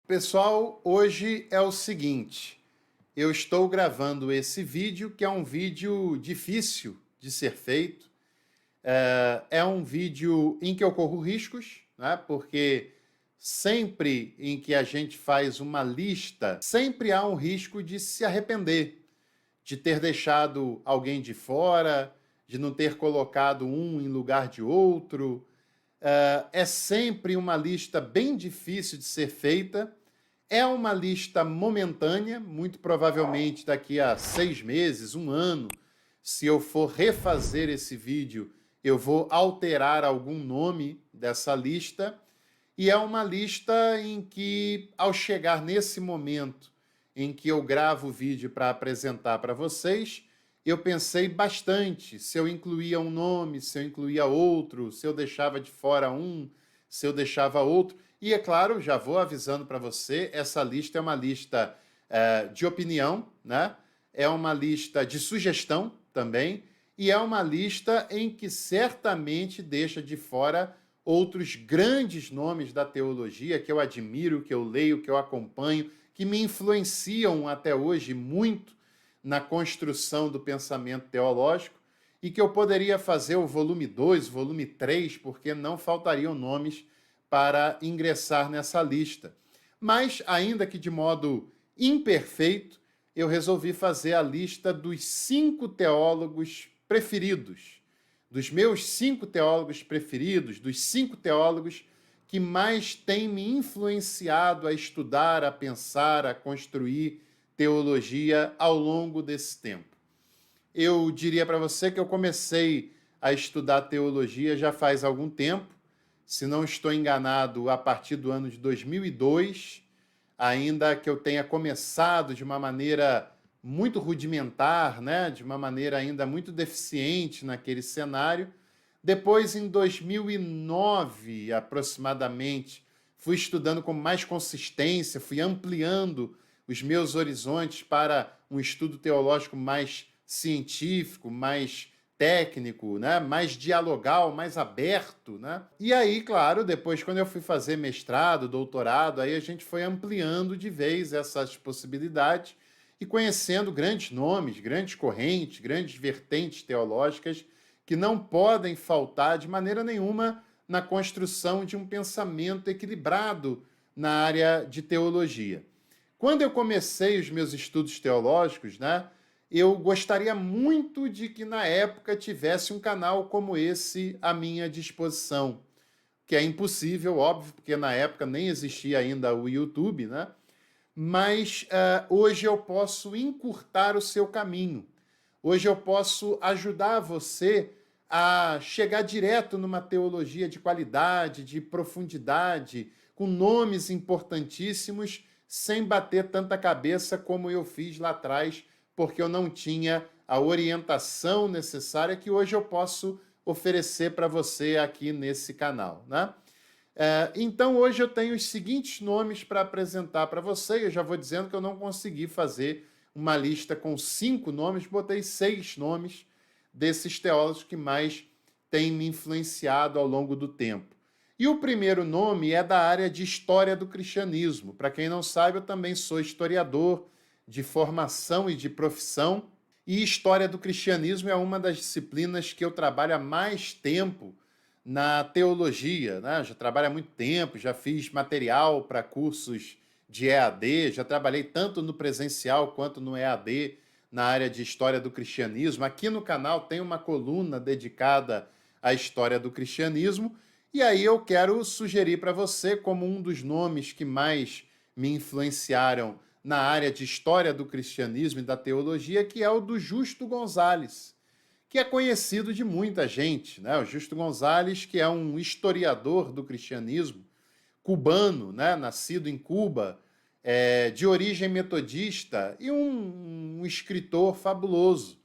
Pessoal, hoje é o seguinte, eu estou gravando esse vídeo, que é um vídeo difícil de ser feito. É um vídeo em que eu corro riscos, né? Porque sempre em que a gente faz uma lista, sempre há um risco de se arrepender, de ter deixado alguém de fora, de não ter colocado um em lugar de outro. É sempre uma lista bem difícil de ser feita. É uma lista momentânea, muito provavelmente daqui a 6 meses, um ano, se eu for refazer esse vídeo, eu vou alterar algum nome dessa lista. E é uma lista em que, ao chegar nesse momento em que eu gravo o vídeo para apresentar para vocês, eu pensei bastante se eu incluía um nome, se eu incluía outro, se eu deixava de fora um, se eu deixava outro. E, é claro, já vou avisando para você, essa lista é uma lista de opinião, né? É uma lista de sugestão também, e é uma lista em que certamente deixa de fora outros grandes nomes da teologia que eu admiro, que eu leio, que eu acompanho, que me influenciam até hoje muito na construção do pensamento teológico, e que eu poderia fazer o volume 2, volume 3, porque não faltariam nomes para ingressar nessa lista. Mas, ainda que de modo imperfeito, eu resolvi fazer a lista dos 5 teólogos preferidos, dos meus 5 teólogos preferidos, dos 5 teólogos que mais têm me influenciado a estudar, a pensar, a construir teologia ao longo desse tempo. Eu diria para você que eu comecei a estudar teologia já faz algum tempo, se não estou enganado, a partir do ano de 2002, ainda que eu tenha começado de uma maneira muito rudimentar, né? De uma maneira ainda muito deficiente naquele cenário. Depois, em 2009, aproximadamente, fui estudando com mais consistência, fui ampliando os meus horizontes para um estudo teológico mais científico, mais técnico, né? Mais dialogal, mais aberto, né? E aí, claro, depois, quando eu fui fazer mestrado, doutorado, aí a gente foi ampliando de vez essas possibilidades e conhecendo grandes nomes, grandes correntes, grandes vertentes teológicas que não podem faltar de maneira nenhuma na construção de um pensamento equilibrado na área de teologia. Quando eu comecei os meus estudos teológicos, né, eu gostaria muito de que na época tivesse um canal como esse à minha disposição, que é impossível, óbvio, porque na época nem existia ainda o YouTube, né? Mas hoje eu posso encurtar o seu caminho. Hoje eu posso ajudar você a chegar direto numa teologia de qualidade, de profundidade, com nomes importantíssimos, sem bater tanta cabeça como eu fiz lá atrás, porque eu não tinha a orientação necessária que hoje eu posso oferecer para você aqui nesse canal, né? Então, hoje eu tenho os seguintes nomes para apresentar para você. Eu já vou dizendo que eu não consegui fazer uma lista com 5 nomes, botei 6 nomes desses teólogos que mais têm me influenciado ao longo do tempo. E o primeiro nome é da área de História do Cristianismo. Para quem não sabe, eu também sou historiador de formação e de profissão, e História do Cristianismo é uma das disciplinas que eu trabalho há mais tempo na teologia, né? Já trabalho há muito tempo, já fiz material para cursos de EAD, já trabalhei tanto no presencial quanto no EAD na área de História do Cristianismo. Aqui no canal tem uma coluna dedicada à História do Cristianismo, e aí eu quero sugerir para você como um dos nomes que mais me influenciaram na área de História do Cristianismo e da teologia, que é o do Justo Gonzalez, que é conhecido de muita gente, né? O Justo Gonzalez, que é um historiador do cristianismo, cubano, né? Nascido em Cuba, de origem metodista, e um escritor fabuloso,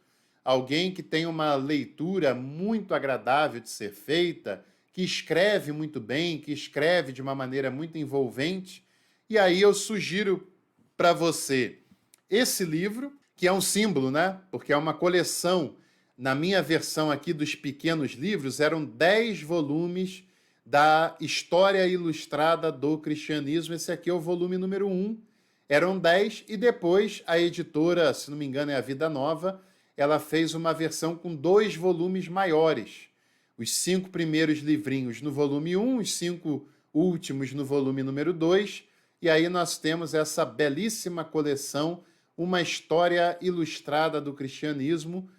alguém que tem uma leitura muito agradável de ser feita, que escreve muito bem, que escreve de uma maneira muito envolvente. E aí eu sugiro para você esse livro, que é um símbolo, né? Porque é uma coleção. Na minha versão aqui dos pequenos livros, eram 10 volumes da História Ilustrada do Cristianismo. Esse aqui é o volume número 1. Eram 10 e depois a editora, se não me engano é a Vida Nova, ela fez uma versão com 2 volumes maiores. Os 5 primeiros livrinhos no volume 1, os 5 últimos no volume número 2, e aí nós temos essa belíssima coleção, Uma História Ilustrada do Cristianismo,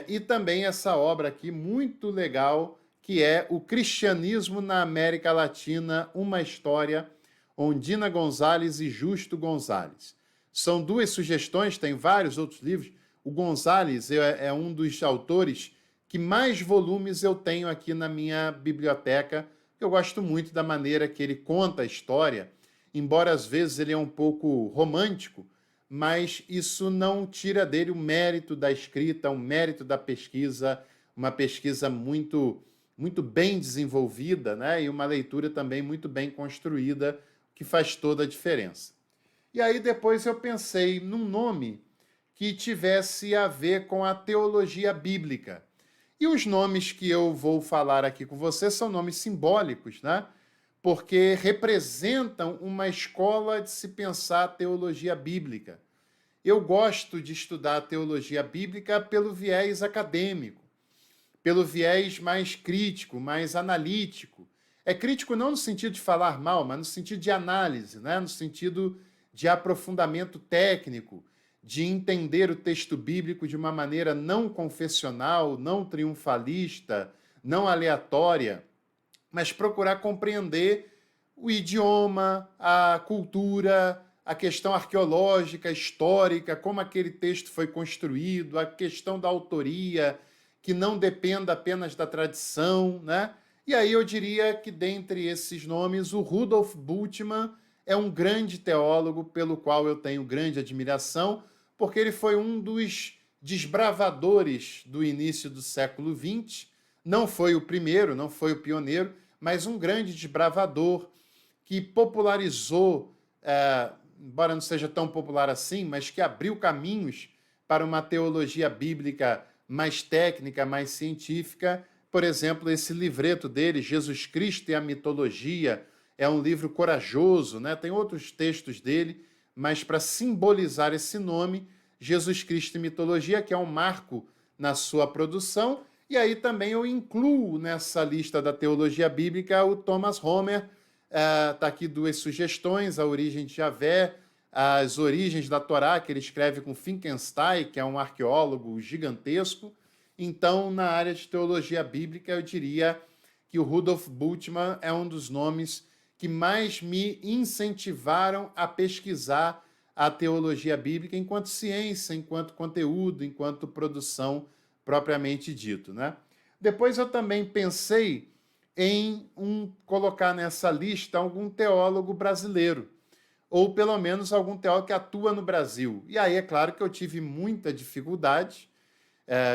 e também essa obra aqui muito legal, que é O Cristianismo na América Latina, Uma História, Ondina Gonzalez e Justo Gonzalez. São 2 sugestões, tem vários outros livros. O Gonzalez é um dos autores que mais volumes eu tenho aqui na minha biblioteca. Eu gosto muito da maneira que ele conta a história, embora às vezes ele é um pouco romântico, mas isso não tira dele o mérito da escrita, o mérito da pesquisa, uma pesquisa muito, muito bem desenvolvida, né? E uma leitura também muito bem construída, que faz toda a diferença. E aí depois eu pensei num nome que tivesse a ver com a teologia bíblica. E os nomes que eu vou falar aqui com você são nomes simbólicos, né? Porque representam uma escola de se pensar a teologia bíblica. Eu gosto de estudar a teologia bíblica pelo viés acadêmico, pelo viés mais crítico, mais analítico. É crítico não no sentido de falar mal, mas no sentido de análise, né? No sentido de aprofundamento técnico, de entender o texto bíblico de uma maneira não confessional, não triunfalista, não aleatória, mas procurar compreender o idioma, a cultura, a questão arqueológica, histórica, como aquele texto foi construído, a questão da autoria, que não dependa apenas da tradição, né? E aí eu diria que, dentre esses nomes, o Rudolf Bultmann é um grande teólogo pelo qual eu tenho grande admiração, porque ele foi um dos desbravadores do início do século XX. Não foi o primeiro, não foi o pioneiro, mas um grande desbravador que popularizou, embora não seja tão popular assim, mas que abriu caminhos para uma teologia bíblica mais técnica, mais científica. Por exemplo, esse livreto dele, Jesus Cristo e a Mitologia, é um livro corajoso, né? Tem outros textos dele, mas para simbolizar esse nome, Jesus Cristo e Mitologia, que é um marco na sua produção. E aí também eu incluo nessa lista da teologia bíblica o Thomas Homer. Está aqui 2 sugestões: A Origem de Javé, As Origens da Torá, que ele escreve com Finkelstein, que é um arqueólogo gigantesco. Então, na área de teologia bíblica, eu diria que o Rudolf Bultmann é um dos nomes que mais me incentivaram a pesquisar a teologia bíblica enquanto ciência, enquanto conteúdo, enquanto produção propriamente dito, né? Depois eu também pensei em colocar nessa lista algum teólogo brasileiro, ou pelo menos algum teólogo que atua no Brasil. E aí é claro que eu tive muita dificuldade,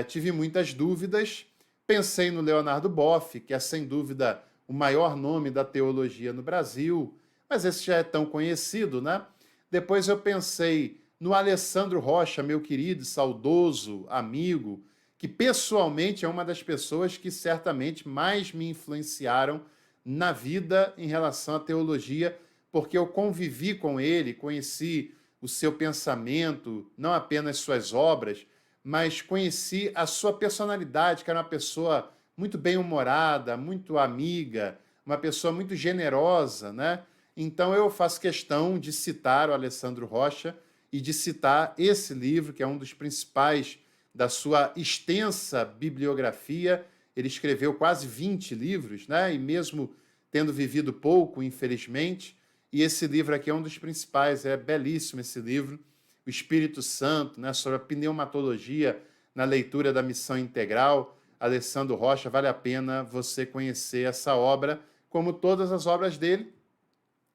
tive muitas dúvidas. Pensei no Leonardo Boff, que é sem dúvida o maior nome da teologia no Brasil, mas esse já é tão conhecido, né? Depois eu pensei no Alessandro Rocha, meu querido, saudoso amigo, que pessoalmente é uma das pessoas que certamente mais me influenciaram na vida em relação à teologia, porque eu convivi com ele, conheci o seu pensamento, não apenas suas obras, mas conheci a sua personalidade, que era uma pessoa muito bem-humorada, muito amiga, uma pessoa muito generosa, né? Então eu faço questão de citar o Alessandro Rocha e de citar esse livro, que é um dos principais da sua extensa bibliografia. Ele escreveu quase 20 livros, né? E mesmo tendo vivido pouco, infelizmente, e esse livro aqui é um dos principais, é belíssimo esse livro, O Espírito Santo, né? Sobre a pneumatologia na leitura da Missão Integral. Alessandro Rocha, vale a pena você conhecer essa obra, como todas as obras dele.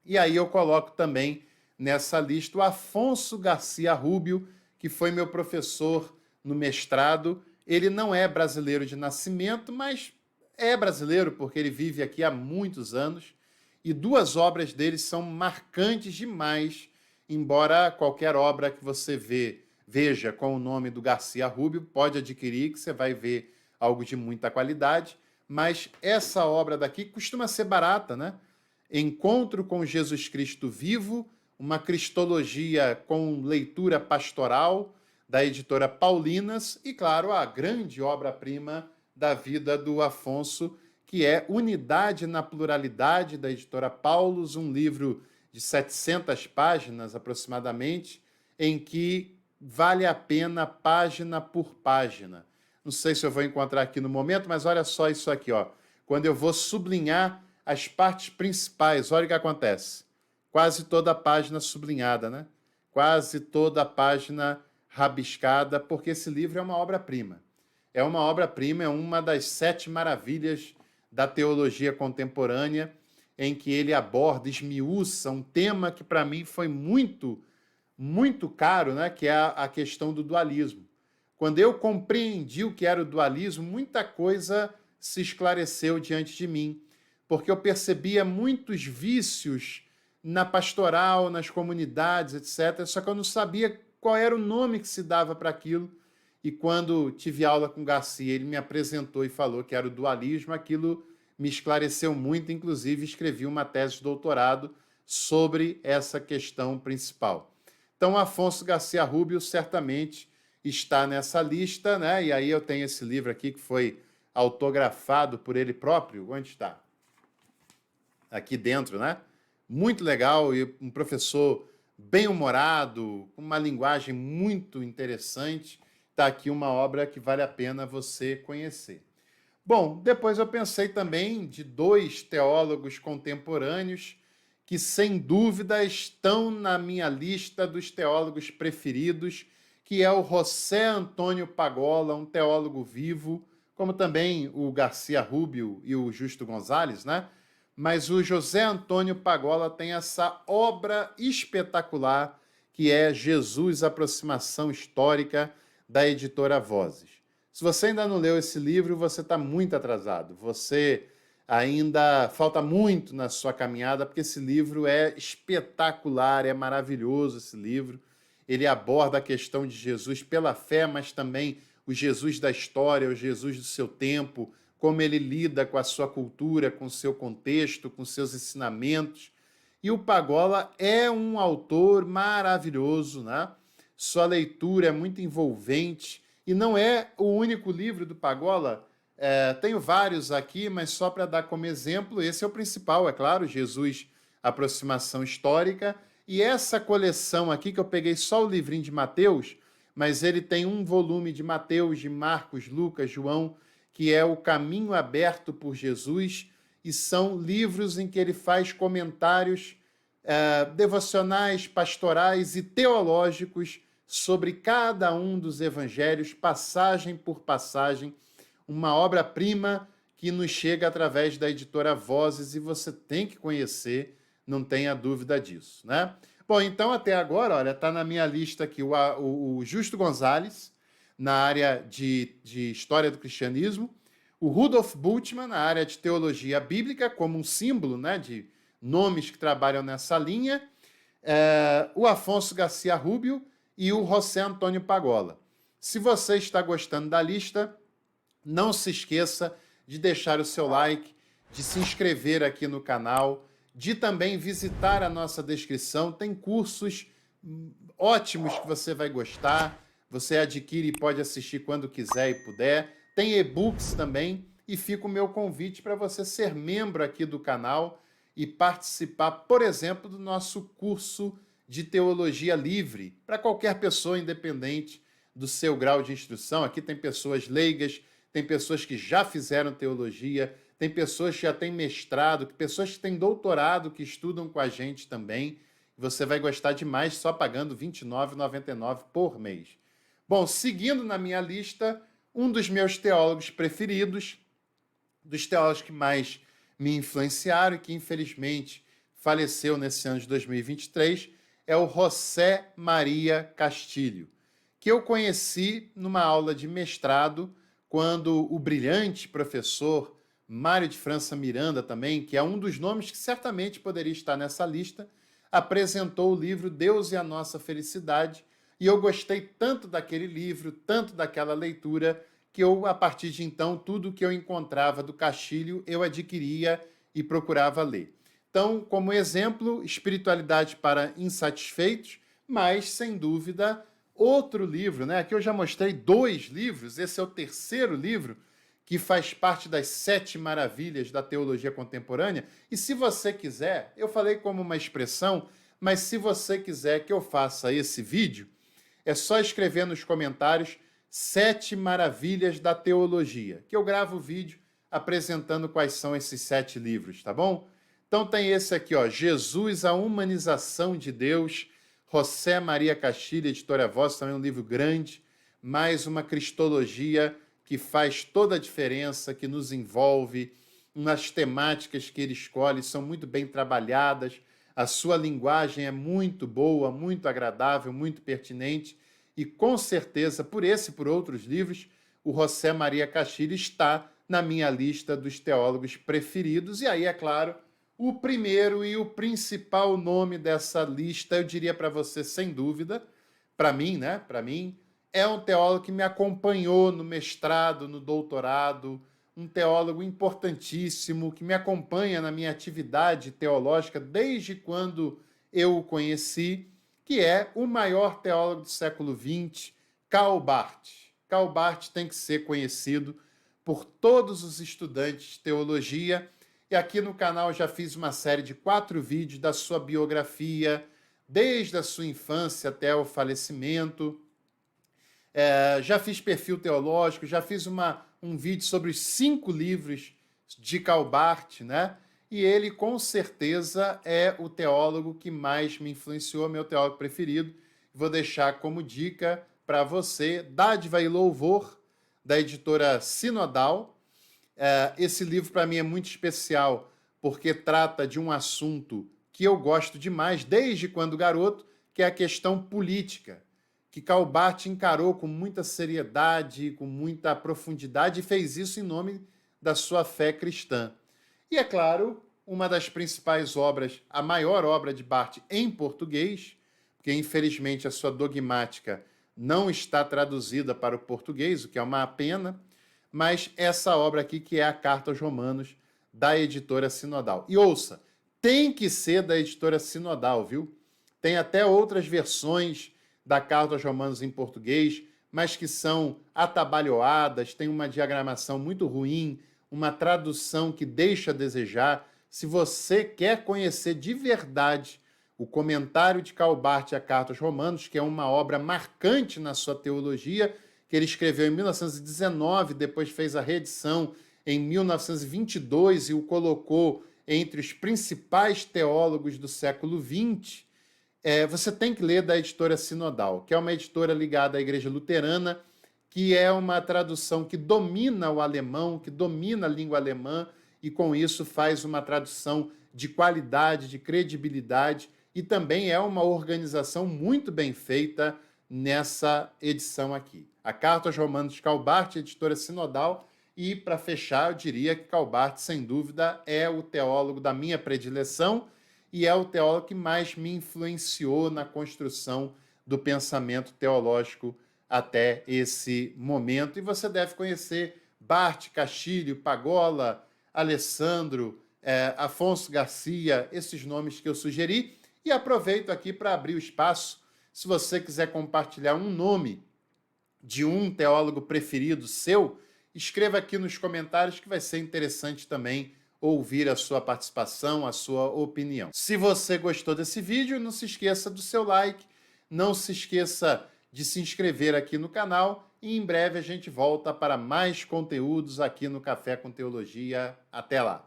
E aí eu coloco também nessa lista o Afonso Garcia Rubio, que foi meu professor no mestrado. Ele não é brasileiro de nascimento, mas é brasileiro porque ele vive aqui há muitos anos. E 2 obras dele são marcantes demais, embora qualquer obra que você veja com o nome do Garcia Rubio, pode adquirir, que você vai ver algo de muita qualidade. mas essa obra daqui costuma ser barata, né? Encontro com Jesus Cristo Vivo, uma cristologia com leitura pastoral, da editora Paulinas, e, claro, a grande obra-prima da vida do Afonso, que é Unidade na Pluralidade, da editora Paulus, um livro de 700 páginas aproximadamente, em que vale a pena página por página. Não sei se eu vou encontrar aqui no momento, mas olha só isso aqui, ó. Quando eu vou sublinhar as partes principais, olha o que acontece. Quase toda a página sublinhada, né? Quase toda a página rabiscada, porque esse livro é uma obra-prima. É uma obra-prima, é uma das 7 maravilhas da teologia contemporânea, em que ele aborda, esmiuça um tema que para mim foi muito caro, né? Que é a questão do dualismo. Quando eu compreendi o que era o dualismo, muita coisa se esclareceu diante de mim, porque eu percebia muitos vícios na pastoral, nas comunidades, etc. Só que eu não sabia qual era o nome que se dava para aquilo. E quando tive aula com Garcia, ele me apresentou e falou que era o dualismo, aquilo me esclareceu muito, inclusive escrevi uma tese de doutorado sobre essa questão principal. Então, Afonso Garcia Rubio certamente está nessa lista, né? E aí eu tenho esse livro aqui que foi autografado por ele próprio. Onde está? Aqui dentro, né? Muito legal, e um professor bem-humorado, com uma linguagem muito interessante. Está aqui uma obra que vale a pena você conhecer. Bom, depois eu pensei também de 2 teólogos contemporâneos que, sem dúvida, estão na minha lista dos teólogos preferidos, que é o José Antônio Pagola, um teólogo vivo, como também o Garcia Rubio e o Justo Gonzalez, né? Mas o José Antônio Pagola tem essa obra espetacular que é Jesus, Aproximação Histórica, da editora Vozes. Se você ainda não leu esse livro, você está muito atrasado. Você ainda falta muito na sua caminhada, porque esse livro é espetacular, é maravilhoso esse livro. Ele aborda a questão de Jesus pela fé, mas também o Jesus da história, o Jesus do seu tempo, como ele lida com a sua cultura, com o seu contexto, com seus ensinamentos. E o Pagola é um autor maravilhoso, né? Sua leitura é muito envolvente, e não é o único livro do Pagola. Tenho vários aqui, mas só para dar como exemplo, esse é o principal, é claro, Jesus, Aproximação Histórica. E essa coleção aqui, que eu peguei só o livrinho de Mateus, mas ele tem um volume de Mateus, de Marcos, Lucas, João, que é O Caminho Aberto por Jesus, e são livros em que ele faz comentários devocionais, pastorais e teológicos sobre cada um dos evangelhos, passagem por passagem, uma obra-prima que nos chega através da editora Vozes, e você tem que conhecer, não tenha dúvida disso, né? Bom, então até agora, olha, está na minha lista aqui o Justo Gonzalez, na área de História do Cristianismo, o Rudolf Bultmann, na área de Teologia Bíblica, como um símbolo, né, de nomes que trabalham nessa linha, o Afonso Garcia Rubio e o José Antônio Pagola. Se você está gostando da lista, não se esqueça de deixar o seu like, de se inscrever aqui no canal, de também visitar a nossa descrição. Tem cursos ótimos que você vai gostar. Você adquire e pode assistir quando quiser e puder. Tem e-books também. E fica o meu convite para você ser membro aqui do canal e participar, por exemplo, do nosso curso de teologia livre, para qualquer pessoa, independente do seu grau de instrução. Aqui tem pessoas leigas, tem pessoas que já fizeram teologia, tem pessoas que já têm mestrado, pessoas que têm doutorado, que estudam com a gente também. Você vai gostar demais só pagando R$ 29,99 por mês. Bom, seguindo na minha lista, um dos meus teólogos preferidos, dos teólogos que mais me influenciaram e que, infelizmente, faleceu nesse ano de 2023, é o José Maria Castilho, que eu conheci numa aula de mestrado, quando o brilhante professor Mário de França Miranda também, que é um dos nomes que certamente poderia estar nessa lista, apresentou o livro Deus e a Nossa Felicidade, e eu gostei tanto daquele livro, tanto daquela leitura, que eu, a partir de então, tudo que eu encontrava do Castilho, eu adquiria e procurava ler. Então, como exemplo, Espiritualidade para Insatisfeitos, mas, sem dúvida, outro livro, né? Aqui eu já mostrei 2 livros, esse é o terceiro livro, que faz parte das 7 maravilhas da teologia contemporânea. E se você quiser, eu falei como uma expressão, mas se você quiser que eu faça esse vídeo, é só escrever nos comentários 7 maravilhas da teologia, que eu gravo o vídeo apresentando quais são esses 7 livros, tá bom? Então tem esse aqui, ó, Jesus, a Humanização de Deus, José Maria Castilho, editora Voz, também um livro grande, mais uma cristologia que faz toda a diferença, que nos envolve, umas temáticas que ele escolhe são muito bem trabalhadas, a sua linguagem é muito boa, muito agradável, muito pertinente, e com certeza, por esse e por outros livros, o José Maria Castilho está na minha lista dos teólogos preferidos, e aí, é claro, o primeiro e o principal nome dessa lista, eu diria para você, sem dúvida, para mim, né? Para mim, é um teólogo que me acompanhou no mestrado, no doutorado, um teólogo importantíssimo, que me acompanha na minha atividade teológica desde quando eu o conheci, que é o maior teólogo do século XX, Karl Barth. Karl Barth tem que ser conhecido por todos os estudantes de teologia, e aqui no canal eu já fiz uma série de 4 vídeos da sua biografia, desde a sua infância até o falecimento. Já fiz perfil teológico, já fiz um vídeo sobre os 5 livros de Karl Barth, né? E ele, com certeza, é o teólogo que mais me influenciou, meu teólogo preferido. Vou deixar como dica para você, Dádiva e Louvor, da editora Sinodal. Esse livro, para mim, é muito especial, porque trata de um assunto que eu gosto demais, desde quando garoto, que é a questão política, que Karl Barth encarou com muita seriedade, com muita profundidade, e fez isso em nome da sua fé cristã. E, é claro, uma das principais obras, a maior obra de Barth em português, porque, infelizmente, a sua dogmática não está traduzida para o português, o que é uma pena, mas essa obra aqui, que é a Carta aos Romanos, da editora Sinodal. E ouça, tem que ser da editora Sinodal, viu? Tem até outras versões da Carta aos Romanos em português, mas que são atabalhoadas, tem uma diagramação muito ruim, uma tradução que deixa a desejar. Se você quer conhecer de verdade o comentário de Karl Barth à Carta aos Romanos, que é uma obra marcante na sua teologia, que ele escreveu em 1919, depois fez a reedição em 1922 e o colocou entre os principais teólogos do século XX, você tem que ler da editora Sinodal, que é uma editora ligada à Igreja Luterana, que é uma tradução que domina o alemão, que domina a língua alemã, e com isso faz uma tradução de qualidade, de credibilidade, e também é uma organização muito bem feita nessa edição aqui. A Carta aos Romanos de Karl Barth, editora Sinodal, e para fechar, eu diria que Karl Barth, sem dúvida, é o teólogo da minha predileção e é o teólogo que mais me influenciou na construção do pensamento teológico até esse momento. E você deve conhecer Barth, Castilho, Pagola, Alessandro, Afonso Garcia, esses nomes que eu sugeri. E aproveito aqui para abrir o espaço, se você quiser compartilhar um nome de um teólogo preferido seu, escreva aqui nos comentários que vai ser interessante também ouvir a sua participação, a sua opinião. Se você gostou desse vídeo, não se esqueça do seu like, não se esqueça de se inscrever aqui no canal e em breve a gente volta para mais conteúdos aqui no Café com Teologia. Até lá!